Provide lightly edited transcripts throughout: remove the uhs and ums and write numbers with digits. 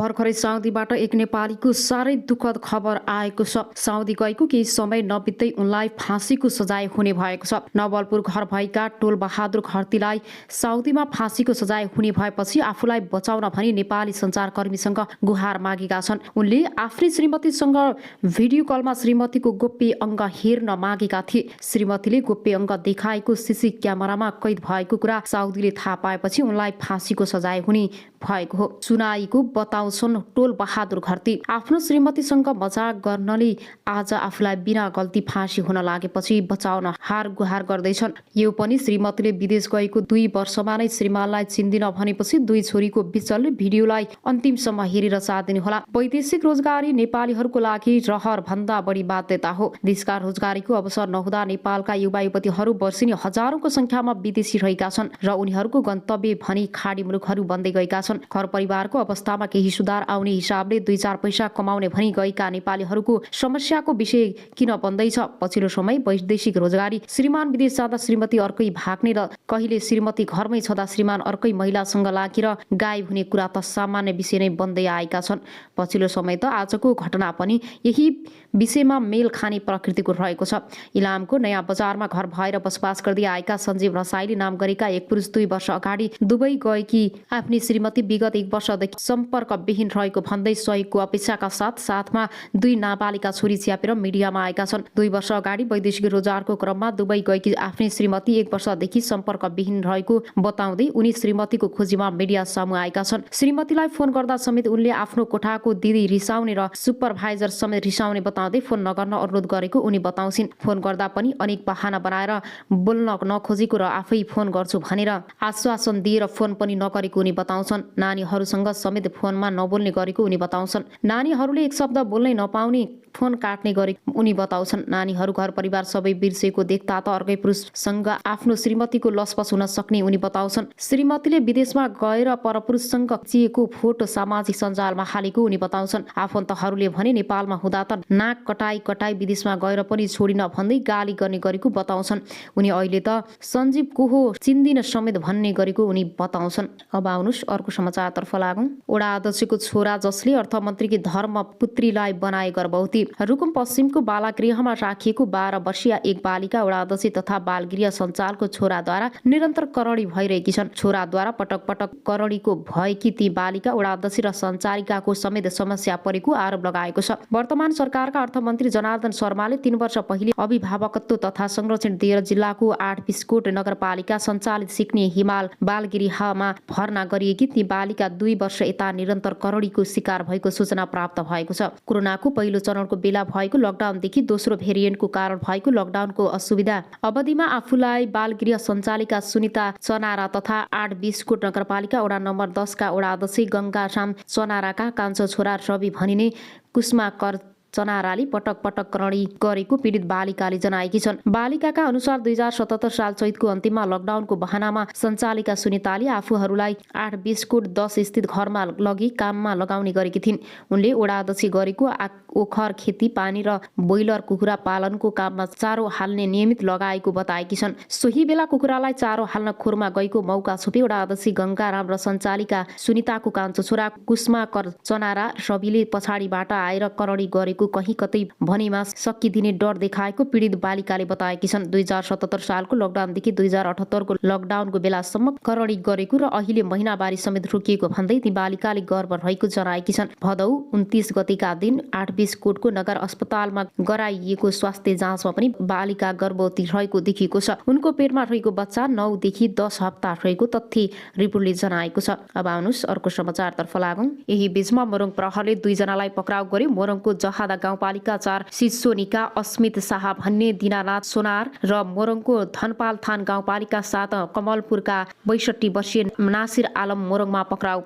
भर्खरै साउदीबाट एक नेपालीको साह्रै दुःखद खबर आएको छ। साउदी गएको केही समय नबित्दै उनलाई फाँसीको सजाय हुने भएको छ। नवलपुर घर भएका टोल बहादुर घरतीलाई साउदीमा फाँसीको सजाय हुने भएपछि आफूलाई बचाउन भनी नेपाली सञ्चारकर्मीसँग गुहार मागेका छन्। उनले आफ्नै श्रीमतीसँग भिडियो कलमा श्रीमतीको गोप्य अङ्ग हेर्न मागेका थिए। श्रीमतीले गोप्य अङ्ग देखाएको सीसी क्यामेरामा कैद भएको कुरा साउदीले थाहा पाएपछि उनलाई फाँसीको सजाय हुने भएको हो। सुनाईको बताउँछन् टोल बहादुर घरती। आफ्नो श्रीमतीसँग मजाक गर्नले आज आफूलाई बिना गल्ती फाँसी हुन लागेपछि बचाउन हार गुहार गर्दैछन्। यो पनि श्रीमतीले विदेश गएको 2 वर्षमा नै श्रीमानलाई चिन्दिन भनेपछि 2 छोरीको बिचल्ने भिडियोलाई अन्तिमसम्म हेरेर साथ दिनुहोला। वैदेशिक रोजगारी नेपालीहरूको लागि रहर भन्दा बढी बाध्यता हो। देशका रोजगारीको अवसर नहुँदा नेपालका युवा युवतीहरू वर्षेनी हजारौंको संख्यामा विदेशी रहेका छन् र उनीहरूको गन्तव्य भनी खाडी मुलुकहरू बन्दै गएका छन्। घर परिवारको अवस्थामा केही सुधार आउने हिसाबले 2-4 पैसा कमाउने भनी गएका नेपालीहरूको समस्याको विषय किन बन्दैछ? पछिल्लो समय वैदेशिक रोजगारी, श्रीमान विदेश जाँदा श्रीमती अर्कै भाग्ने र कहिले श्रीमती घरमै छँदा श्रीमान अर्कै महिलासँग लागेर गायब हुने कुरा त सामान्य विषय नै बन्दै आएका छन्। पछिल्लो समय त आजको घटना पनि यही विषयमा मेल खाने प्रकृतिको रहेको छ। इलामको नयाँ बजारमा घर भएर बसोबास गर्दै आएका सञ्जीव रसाइली नाम गरेका एक पुरुष 2 वर्ष अगाडि दुबई गएकी आफ्नी श्रीमती विगत 1 वर्षदेखि सम्पर्कविहीन रहेको भन्दै सहयोगको अपेक्षाका साथमा 2 नाबालिका छोरी च्यापेर मिडियामा आएका छन्। 2 वर्ष अगाडि वैदेशिक रोजगारको क्रममा दुबई गएकी आफ्नी श्रीमती 1 वर्षदेखि सम्पर्कविहीन रहेको बताउँदै उनी श्रीमतीको खोजीमा मिडिया सामु आएका छन्। श्रीमतीलाई फोन गर्दा समेत उनले आफ्नो कोठाको दिदी रिसाउने र सुपरभाइजर समेत रिसाउने बताउँदै फोन नगर्न अनुरोध गरेको उनी बताउँछिन्। फोन गर्दा पनि अनेक बहाना बनाएर बोल्न नखोजेको र आफै फोन गर्छु भनेर आश्वासन दिएर फोन पनि नगरेको उनी बताउँछन्। नानीहरूसँग समेत फोनमा नबोल्ने गरेको उनी बताउँछन्। नानीहरूले एक शब्द बोल्नै नपाउने फोन काट्ने गरेको उनी बताउँछन्। नानीहरू घर परिवार सबै बिर्सेको देख्दा त अर्कै पुरुषसँग आफ्नो श्रीमतीको लसपस हुन सक्ने उनी बताउँछन्। श्रीमतीले विदेशमा गएर परपुरुषसँग खिचिएको फोटो सामाजिक सञ्जालमा हालेको उनी बताउँछन्। आफन्तहरूले भने नेपालमा हुँदा त नाक कटाई विदेशमा गएर पनि छोडिन भन्दै गाली गर्ने गरेको बताउँछन्। उनी अहिले त सञ्जीव को हो चिन्दिन समेत भन्ने गरेको उनी बताउँछन्। अब आउनुस् अर्को समाचारतर्फ लागौं। वडा अध्यक्षको छोरा जसले अर्थमन्त्रीकी धर्मपुत्रीलाई बनाए गर्भवती। रुकुम पश्चिमको बालगृहमा राखिएको 12 वर्षीय एक बालिका वडा अध्यक्ष तथा बालगृह सञ्चालको छोराद्वारा निरन्तर करडी भइरहेकी छन्। छोराद्वारा पटक पटक करडीको भएकी ती बालिका वडा अध्यक्ष र सञ्चालिकाको समेत समस्या परेको आरोप लगाएको छ। वर्तमान सरकारका अर्थमन्त्री जनार्दन शर्माले 3 वर्ष पहिले अभिभावकत्व तथा संरक्षण दिएर जिल्लाको 8 बिस्कोट नगरपालिका सञ्चालित सिक्ने हिमाल बालगृहमा भर्ना गरिएकी ती बालिका 2 वर्ष यता निरन्तर करडीको शिकार भएको सूचना प्राप्त भएको छ। कोरोनाको पहिलो चरणको बेला भएको लकडाउनदेखि दोस्रो भेरिएन्टको कारण भएको लकडाउनको असुविधा अवधिमा आफूलाई बालगृह सञ्चालिका सुनिता चनारा तथा 8 बिस्कोट नगरपालिका वडा नम्बर 10 का वडा अध्यक्ष गङ्गाराम चनाराका कान्छो छोरा रवि भनिने कुष्माकर चनाराले पटक पटक करडी गरेको पीडित बालिकाले जनाएकी छन्। बालिकाका अनुसार 2077 साल चैतको अन्तिममा लकडाउनको बहानामा सञ्चालिका सुनिताले आफूहरूलाई 8 बिस्कोट 10 स्थित घरमा लगी काममा लगाउने गरेकी थिइन्। उनले वडा अध्यक्ष गरेको ओखर खेती पानी र बोइलर कुखुरा पालनको काममा चारो हाल्ने नियमित लगाएको बताएकी छन्। सोही बेला कुखुरालाई चारो हाल्न खोरमा गएको मौका छुपी वडा अध्यक्ष गङ्गाराम र सञ्चालिका सुनिताको कान्छो छोरा कुष्माकर चनारा रविले पछाडिबाट आएर करडी गरेको कहीँ कतै भनेमा सकिदिने डर देखाएको पीडित बालिकाले बताएकी छन्। 2077 सालको लकडाउनदेखि 2078 को लकडाउनको बेलासम्म करडी गरेको र अहिले महिनावारी समेत रोकिएको भन्दै ती बालिकाले गर्भ रहेको जनाएकी छन्। भदौ 29 गतेका दिन 8 बिस्कोटको नगर अस्पतालमा गराइएको स्वास्थ्य जाँचमा पनि बालिका गर्भवती रहेको देखिएको छ। उनको पेटमा रहेको बच्चा 9 देखि 10 हप्ता रहेको तथ्य रिपोर्टले जनाएको छ। अब आउनुस् अर्को समाचारतर्फ लागौं। यही बीचमा मोरङ प्रहरले 2 जनालाई पक्राउ गर्यो। मोरङको जहादा गाउँपालिका 4 सिसोनीका अस्मित शाह भन्ने दिनानाथ सोनार र मोरङको धनपाल थान गाउँपालिका 7 कमलपुरका 62 वर्षीय नासिर आलम मोरङमा पक्राउ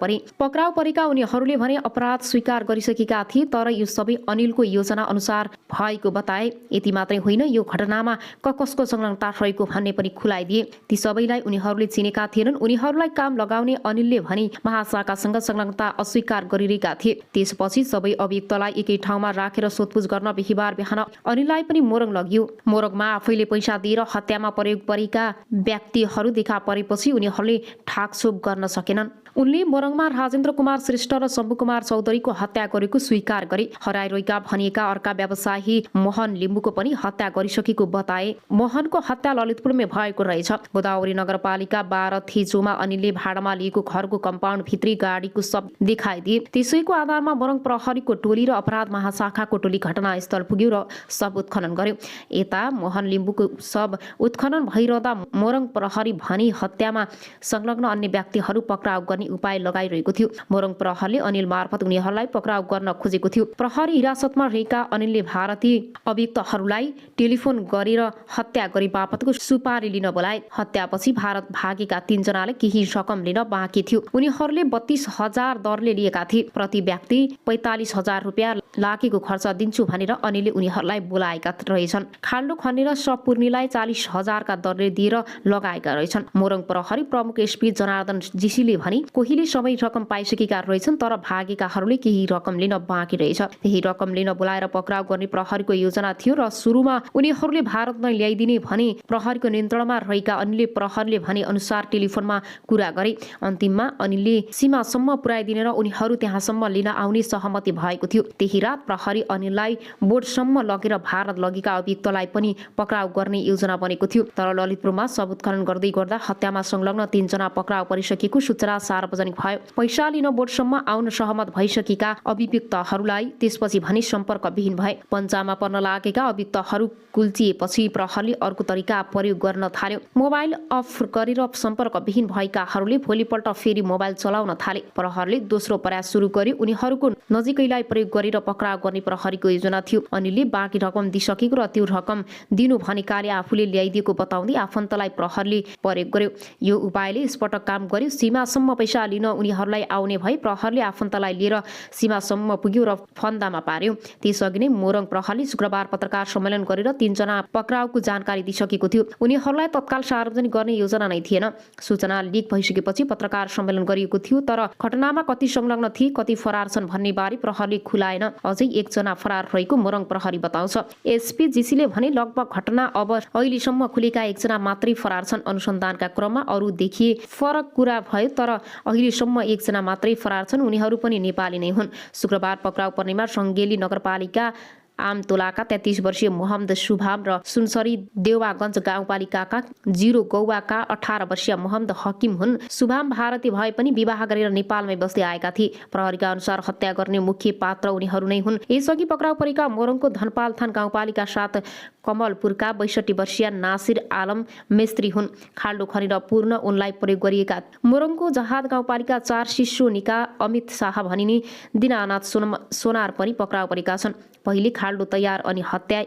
परेका उनीहरूले भने अपराध स्वीकार गरिसकेका थिए, तर यो सबै अनिलको योजना अनुसार भएको बताए। यति मात्रै होइन, यो घटनामा कसको संलग्नता रहेको भन्ने पनि खुलाइदिए। ती सबैलाई उनीहरूले चिनेका थिएनन्। उनीहरूलाई काम लगाउने अनिलले भने महाशाखासँग संलग्नता अस्वीकार गरिरहेका थिए। त्यसपछि सबै अभियुक्तलाई एकै ठाउँमा राखेर सोधपुछ गर्न बिहिबार बिहान अनिललाई पनि मोरङ लगियो। मोरङमा आफैले पैसा दिएर हत्यामा प्रयोग परेका व्यक्तिहरू देखा परेपछि उनीहरूले ठाकछोप गर्न सकेनन्। उनले मोरङमा राजेन्द्र कुमार श्रेष्ठ र शम्भु कुमार चौधरीको हत्या गरेको स्वीकार गरे। हराइरोइका भनिएका अर्का व्यवसायी मोहन लिम्बुको पनि हत्या गरिसकेको बताए। मोहनको हत्या ललितपुरमै भएको रहेछ। गोदावरी नगरपालिका 12 थिचोमा अनिलले भाडामा लिएको घरको कम्पाउन्ड भित्री गाडीको शव देखाइदिए। त्यसैको आधारमा मोरङ प्रहरीको टोली र अपराध महाशाखाको टोली घटनास्थल पुग्यो र शव उत्खनन गर्यो। यता मोहन लिम्बुको शव उत्खनन भइरहँदा मोरङ प्रहरी भनी हत्यामा संलग्न अन्य व्यक्तिहरू पक्राउ गर्ने उपाय लगाइरहेको थियो। मोरङ प्रहरीले अनिल मार्फत उनीहरूलाई पक्राउ गर्न खोजेको थियो। प्रहरी हिरासतमा रहेका अनिलले भारतीय अभियुक्तहरूलाई टेलिफोन गरेर हत्या गरे बापतको सुपारी लिन बोलाए। हत्यापछि भारत भागेका 3 जनाले केही रकम लिन बाँकी थियो। उनीहरूले 32,000 दरले लिएका थिए। प्रति व्यक्ति 45,000 रुपियाँ लागेको खर्च दिन्छु भनेर अनिलले उनीहरूलाई बोलाएका रहेछन्। खाल्डो खनेर सपुर्नीलाई 40,000 का दरले दिएर लगाएका रहेछन्। मोरङ प्रहरी प्रमुख एसपी जनार्दन जीसीले भने कोहीले सबै रकम पाइसकेका रहेछन्, तर भागेकाहरूले केही रकम लिन बाँकी रहेछ। त्यही रकम लिन बोलाएर पक्राउ गर्ने प्रहरीको योजना थियो र सुरुमा उनीहरूले भारत नै ल्याइदिने भने प्रहरीको नियन्त्रणमा रहेका अनिलले प्रहरीले भने अनुसार टेलिफोनमा कुरा गरे। अन्तिममा अनिलले सीमासम्म पुर्याइदिने र उनीहरू त्यहाँसम्म लिन आउने सहमति भएको थियो। त्यही रात प्रहरी अनिललाई बोर्डसम्म लगेर भारत लगेका अभियुक्तलाई पनि पक्राउ गर्ने योजना बनेको थियो। तर ललितपुरमा शव उत्खनन गर्दै गर्दा हत्यामा संलग्न 3 जना पक्राउ परिसकेको सूचना सार्वजनिक भयो। पैसा लिन बोर्डसम्म आउन सहमत भइसकेका अभियुक्तहरूलाई त्यसपछि भने सम्पर्कविहीन भए। पञ्चामा पर्न लागेका अभियुक्तहरू कुल्चिएपछि प्रहरीले अर्को तरिका प्रयोग गर्न थाल्यो। मोबाइल अफ गरेर सम्पर्कविहीन भएकाहरूले भोलिपल्ट फेरि मोबाइल चलाउन थाले। प्रहरीले दोस्रो प्रयास सुरु गर्यो। उनीहरूको नजिकैलाई प्रयोग गरेर पक्राउ गर्ने प्रहरीको योजना थियो। अनिलले बाँकी रकम दिइसकेको र त्यो रकम दिनु भनेकाले आफूले ल्याइदिएको बताउँदै आफन्तलाई प्रहरीले प्रयोग गर्यो। यो उपायले स्पटक काम गर्यो। सीमासम्म पैसा लिन उनीहरूलाई आउने भए प्रहरीले आफन्तलाई लिएर सीमासम्म पुग्यो र फन्दामा पार्यो। त्यसअघि नै मोरङ प्रहरीले शुक्रबार पत्रकार सम्मेलन गरेर 3 जना पक्राउको जानकारी दिइसकेको थियो। उनीहरूलाई तत्काल सार्वजनिक गर्ने योजना नै थिएन। सूचना लिक भइसकेपछि पत्रकार सम्मेलन गरिएको थियो, तर घटनामा कति संलग्न थिए, कति फरार छन् भन्ने बारे प्रहरीले खुलाएन। अझै 1 जना फरार रहेको मोरङ प्रहरी बताउँछ। एसपी जीसीले भने लगभग घटना अब अहिलेसम्म खुलेका 1 जना मात्रै फरार छन्। अनुसन्धानका क्रममा अरू देखिए फरक कुरा भयो, तर अहिलेसम्म 1 जना मात्रै फरार छन्। उनीहरू पनि नेपाली नै हुन्। शुक्रबार पक्राउ पर्नेमा सङ्गेली नगरपालिका आमतोलाका 33 वर्षीय मोहम्मद सुभाम र सुनसरी देवागञ्ज गाउँपालिकाका 0 गौवाका 18 वर्षीय मोहम्मद हकिम हुन्। सुभाम भारतीय भए पनि विवाह गरेर नेपालमै बस्दै आएका थिए। प्रहरीका अनुसार हत्या गर्ने मुख्य पात्र उनीहरू नै हुन्। यसअघि पक्राउ परेका मोरङको धनपालथान गाउँपालिका 7 कमलपुरका 62 वर्षीय नासिर आलम मेस्त्री हुन्। खाल्डो खनेर पूर्ण उनलाई प्रयोग गरिएका। मोरङको जहाद गाउँपालिका 4 शिशुनिका अमित शाह भनिने दिनानाथ सोनार पनि पक्राउ परेका छन्। पहिले खाल्डो तयार अनि हत्या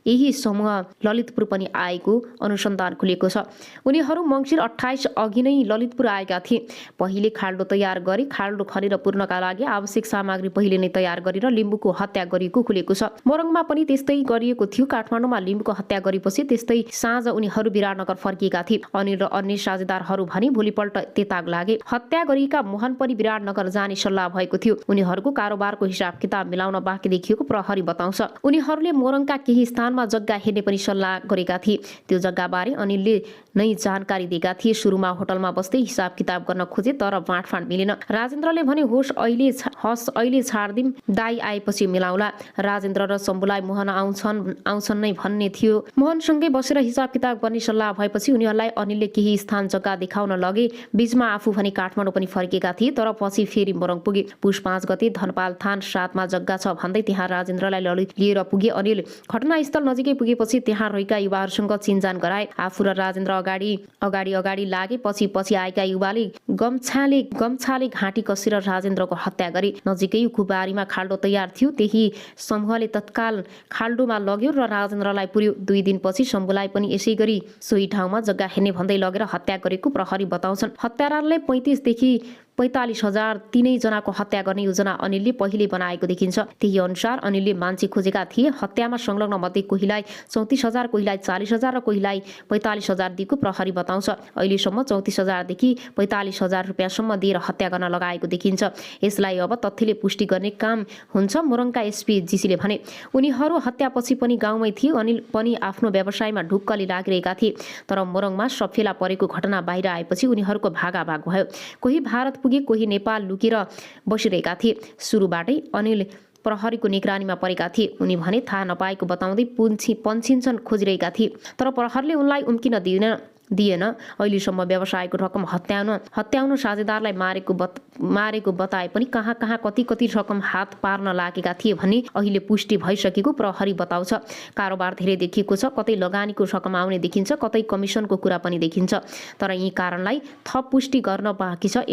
यही समूह ललितपुर पनि आएको अनुसन्धान खुलेको छ। उनीहरू मङ्सिर 28 अघि नै ललितपुर आएका थिए। पहिले खाल्डो तयार गरी खाल्डो खनेर पूर्णका लागि आवश्यक सामग्री पहिले नै तयार गरेर लिम्बुको हत्या गरिएको खुलेको छ। मोरङमा पनि त्यस्तै गरिएको थियो। काठमाडौँमा लिम्बुको हत्या गरेपछि त्यस्तै साँझ उनीहरू विराटनगर फर्किएका थिए। अनिल र अन्य साझेदारहरू भने भोलिपल्ट तेताग लागे। हत्या गरिएका मोहन पनि विराटनगर जाने सल्लाह भएको थियो। उनीहरूको कारोबारको हिसाब किताब मिलाउन बाँकी देखिएको प्रहरी बताउँछ। उनीहरूले मोरङका केही स्थानमा जग्गा हेर्ने पनि सल्लाह गरेका थिए। त्यो जग्गाबारे अनिलले नै जानकारी दिएका थिए। सुरुमा होटलमा बस्दै हिसाब किताब गर्न खोजे, तर बाँडफाँड मिलेन। राजेन्द्रले भने अहिले छाड्दिम, दाई आएपछि मिलाउला। राजेन्द्र र शम्भुलाई मोहन आउँछन् नै भन्ने थियो। मोहनसँगै बसेर हिसाब किताब गर्ने सल्लाह भएपछि उनीहरूलाई अनिलले केही स्थान जग्गा देखाउन लगे। बीचमा आफू भने काठमाडौँ पनि फर्केका थिए, तर पछि फेरि मोरङ पुगे। पुष 5 गते धनपालथान 7 मा जग्गा छ भन्दै त्यहाँ राजेन्द्रलाई लिएर पुगे। अनिल घटनास्थल नजिकै पुगेपछि त्यहाँ रहेका युवाहरूसँग चिनजान गराए। आफू र राजेन्द्र अगाडि लागे। पछि आएका युवाले गम्छाले घाँटी कसेर राजेन्द्रको हत्या गरे। नजिकै खुबारीमा खाल्डो तयार थियो। त्यही समूहले तत्काल खाल्डोमा लग्यो र राजेन्द्रलाई पुर्यो। 2 दिनपछि शम्भुलाई पनि यसै गरी सोही ठाउँमा जग्गा हेर्ने भन्दै लगेर हत्या गरेको प्रहरी बताउँछन्। हत्याराले 35 देखि 45,000 तीनै जनाको हत्या गर्ने योजना अनिलले पहिले बनाएको देखिन्छ। त्यही अनुसार अनिलले मान्छे खोजेका थिए। हत्यामा संलग्न मध्ये कोहीलाई 34,000, कोहीलाई 40,000 र कोहीलाई 45,000 दिएको प्रहरी बताउँछ। अहिलेसम्म 34,000 देखि 45,000 रुपियाँसम्म दिएर हत्या गर्न लगाएको देखिन्छ। यसलाई अब तथ्यले पुष्टि गर्ने काम हुन्छ, मोरङका एसपी जीसीले भने। उनीहरू हत्यापछि पनि गाउँमै थिए। अनिल पनि आफ्नो व्यवसायमा ढुक्कली लागिरहेका थिए। तर मोरङमा सफेला परेको घटना बाहिर आएपछि उनीहरूको भागाभाग भयो। कोही भारत पुगे, कोही नेपाल लुकेर बसिरहेका थिए। सुरुबाटै अनिल प्रहरीको निगरानीमा परेका थिए। उनी भने थाहा नपाएको बताउँदै पन्छिन्छन् खोजिरहेका थिए, तर प्रहरीले उनलाई उम्किन दिएन। अहिलेसम्म व्यवसायको रकम हत्याउन साझेदारलाई मारेको बताए पनि कहाँ कति रकम हात पार्न लागेका थिए भन्ने अहिले पुष्टि भइसकेको प्रहरी बताउँछ। कारोबार धेरै देखिएको छ, कतै लगानीको रकम आउने देखिन्छ, कतै कमिसनको कुरा पनि देखिन्छ, तर यी कारणलाई थप पुष्टि गर्न बाँकी छ।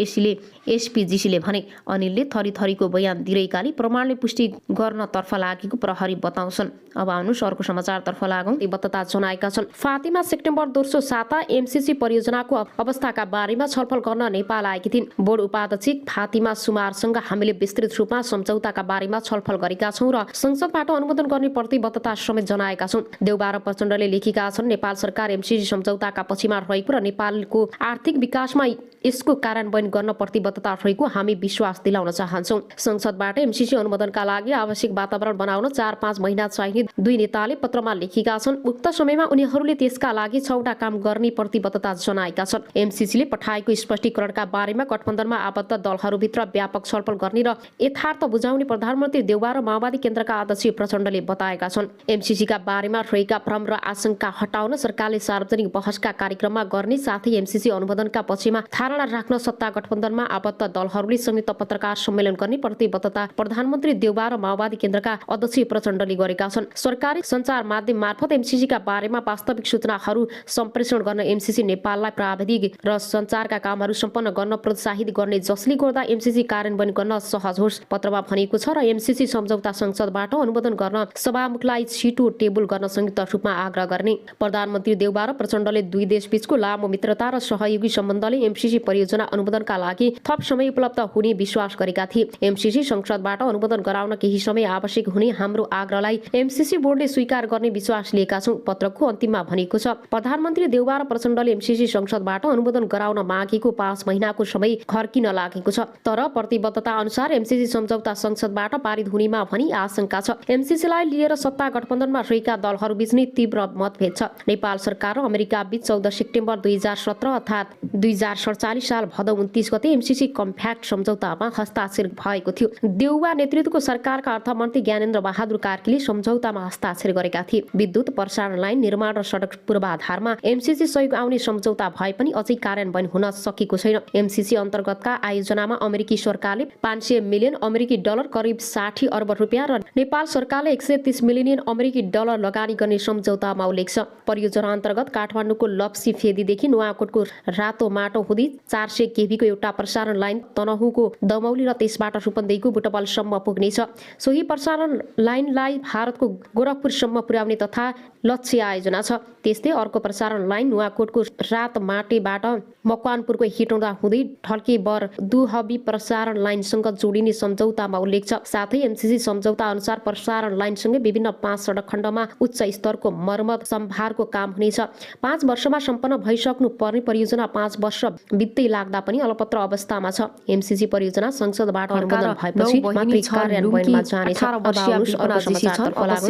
एसपीजीसीले भने अनिलले थरीको बयान दिइरहेकाले प्रमाणले पुष्टि गर्नतर्फ लागेको प्रहरी बताउँछन्। अब आउनुहोस् अर्को समाचारतर्फ लागौँ। प्रतिबद्धता जनाएका छन्। फातिमा सेप्टेम्बर दोस्रो साता एमसीसी परियोजनाको अवस्थाका बारेमा छलफल गर्न नेपाल आएकी थिइन्। बोर्ड उपाध्यक्ष फातिमा सुमारसँग हामीले विस्तृत रूपमा सम्झौताका बारेमा छलफल गरेका छौँ र संसदबाट अनुमोदन गर्ने प्रतिबद्धता समेत जनाएका छौँ। देवबार प्रचण्डले लेखेका छन्, नेपाल सरकार एमसीसी सम्झौताका पक्षमा रहेको र नेपालको आर्थिक विकासमा यसको कार्यान्वयन गर्न प्रतिबद्धता रहेको हामी विश्वास दिलाउन चाहन्छौँ। संसदबाट एमसीसी अनुमोदनका लागि आवश्यक वातावरण बनाउन 4-5 महिना चाहिने दुई नेताले पत्रमा लेखेका छन्। उक्त समयमा उनीहरूले त्यसका लागि 6वटा काम गर्ने प्रतिबद्धता जनाएका छन्। एमसीसीले पठाएको स्पष्टीकरणका बारेमा गठबन्धनमा आबद्ध दलहरूभित्र व्यापक छलफल गर्ने र यथार्थ बुझाउने प्रधानमन्त्री देउबा र माओवादी केन्द्रका अध्यक्ष प्रचण्डले बताएका छन्। एमसीसीका बारेमा रहेका भ्रम र आशंका हटाउन सरकारले सार्वजनिक बहसका कार्यक्रममा गर्ने साथै एमसीसी अनुमोदनका पक्षमा धारणा राख्न सत्ता गठबन्धनमा आबद्ध दलहरूले संयुक्त पत्रकार सम्मेलन गर्ने प्रतिबद्धता प्रधानमन्त्री देउबा र माओवादी केन्द्रका अध्यक्ष प्रचण्डले गरेका छन्। सरकारी सञ्चार माध्यम मार्फत एमसीसीका बारेमा वास्तविक सूचनाहरू सम्प्रेषण गर्न एमसीसी नेपाललाई प्राविधिक र सञ्चारका कामहरू सम्पन्न गर्न प्रोत्साहित गर्ने, जसले गर्दा एमसीसी कार्यान्वयन गर्न सहज होस्। पत्रमा भनिएको छ र एमसीसी सम्झौता संसदबाट अनुमोदन गर्न सभामुखलाई छिटो टेबल गर्न संयुक्त रूपमा आग्रह गर्ने। प्रधानमन्त्री देउबा र प्रचण्डले दुई देशबीचको लामो मित्रता र सहयोगी सम्बन्धले एमसीसी परियोजना अनुमोदनका लागि थप समय उपलब्ध हुने विश्वास गरेका थिए। एमसीसी संसदबाट अनुमोदन गराउन केही समय आवश्यक हुने हाम्रो आग्रहलाई एमसीसी बोर्डले स्वीकार गर्ने विश्वास लिएका छौँ। पत्रको अन्तिममा भनेको छ, प्रधानमन्त्री देउबा र प्रचण्डले एमसीसी संसदबाट अनुमोदन गराउन मागेको 5 महिनाको समय खर्किन लागेको छ, तर प्रतिबद्धता अनुसार एमसीसी सम्झौता संसदबाट पारित हुनेमा भनी आशंका छ। एमसीसीलाई लिएर सत्ता गठबन्धनमा रहेका दलहरूबीच नै तीव्र मतभेद छ। नेपाल सरकार र अमेरिका बीच 14 सेप्टेम्बर 2017 अर्थात् 2047 साल भदौ 29 गते एमसीसी कम्प्याक्ट सम्झौतामा हस्ताक्षर भएको थियो। देउबा नेतृत्वको सरकारका अर्थमन्त्री ज्ञानेन्द्र बहादुर कार्कीले सम्झौतामा हस्ताक्षर गरेका थिए। विद्युत प्रसारण लाइन निर्माण र सडक पूर्वाधारमा एमसीसी सहयोग आउने सम्झौता भए पनि अझै कार्यान्वयन हुन सकेको छैन। एमसीसी अन्तर्गतका आयोजनामा अमेरिकी सरकारले 500 मिलियन अमेरिकी डलर करिब 60 अर्ब रुपियाँ र नेपाल सरकारले 130 मिलियन अमेरिकी डलर लगानी गर्ने सम्झौतामा उल्लेख छ। परियोजना अन्तर्गत काठमाडौँको लप्सी फेदीदेखि नुवाकोटको रातो माटो हुँदै 400 केभीको एउटा प्रसारण लाइन तनहुँको दमौली र त्यसबाट रूपन्देहीको बुटवलसम्म पुग्नेछ। सोही प्रसारण लाइनलाई भारतको गोरखपुरसम्म पुर्याउने तथा लक्ष्य आयोजना छ। त्यस्तै अर्को प्रसारण लाइन नुवाकोटको रातमाटेबाट मकवानपुरको हेटौँडा हुँदै ढल्केबर दुहबी प्रसारण लाइनसँग जोडिने सम्झौतामा उल्लेख छ। साथै एमसीसी सम्झौता अनुसार प्रसारण लाइनसँगै विभिन्न 5 सडक खण्डमा उच्च स्तरको मर्मत सम्भारको काम हुनेछ। 5 वर्षमा सम्पन्न भइसक्नु पर्ने परियोजना 5 वर्ष बित्दै लाग्दा पनि अलपत्र अवस्थामा छ। एमसीसी परियोजना संसदबाट अनुमोदन भएपछि मात्रै कार्यान्वयनमा जानेछ।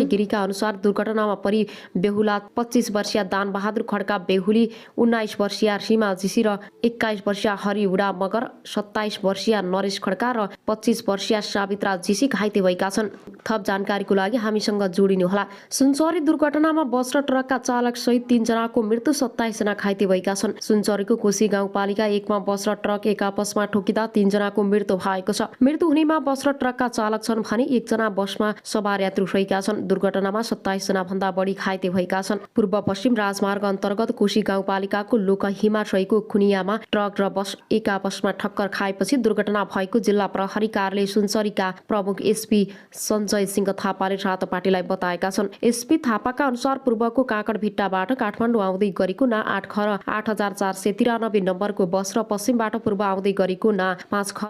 गिरीका अनुसार दुर्घटनामा परि बेहुला 25 वर्षीय दान बहादुर खड्का बेहुली, 19 वर्षीय सीमा जीसी र 21 वर्षीय हरिउडा मगर, 27 वर्षीय नरेश खड्का र 25 वर्षीय सावित्रा जीसी घाइते भएका छन्। थप जानकारीको लागि हामीसँग जोडिनुहोला। सुनचरी दुर्घटनामा बस र ट्रकका चालक सहित 3 जनाको मृत्यु, 27 जना घाइते भएका छन्। सुनचरीको कोशी गाउँपालिका 1 मा बस र ट्रक एक आपसमा ठोकिँदा 3 जनाको मृत्यु भएको छ। मृत्यु हुनेमा बस र ट्रकका चालक छन् भने 1 जना बसमा सवार यात्रु रहेका छन्। दुर्घटनामा 27 जना भन्दा बढी घाइते भएका छन्। पूर्व पश्चिम राजमार्ग अन्तर्गत कोशी गाउँपालिकाको लोकहिमा रहेको खुनियामा ट्रक र बस एक आपसमा ठक्कर खाएपछि दुर्घटना भएको जिल्ला प्रहरी कार्यालय सुनसरीका प्रमुख एसपी सञ्जय सिंह थापाले रातो पार्टीलाई बताएका छन्। एसपी थापाका अनुसार पूर्वको काँकडभिट्टाबाट काठमाडौँ आउँदै गरेको ना 8 ख 8493 नम्बरको बस र पश्चिमबाट पूर्व आउँदै गरेको ना 5 ख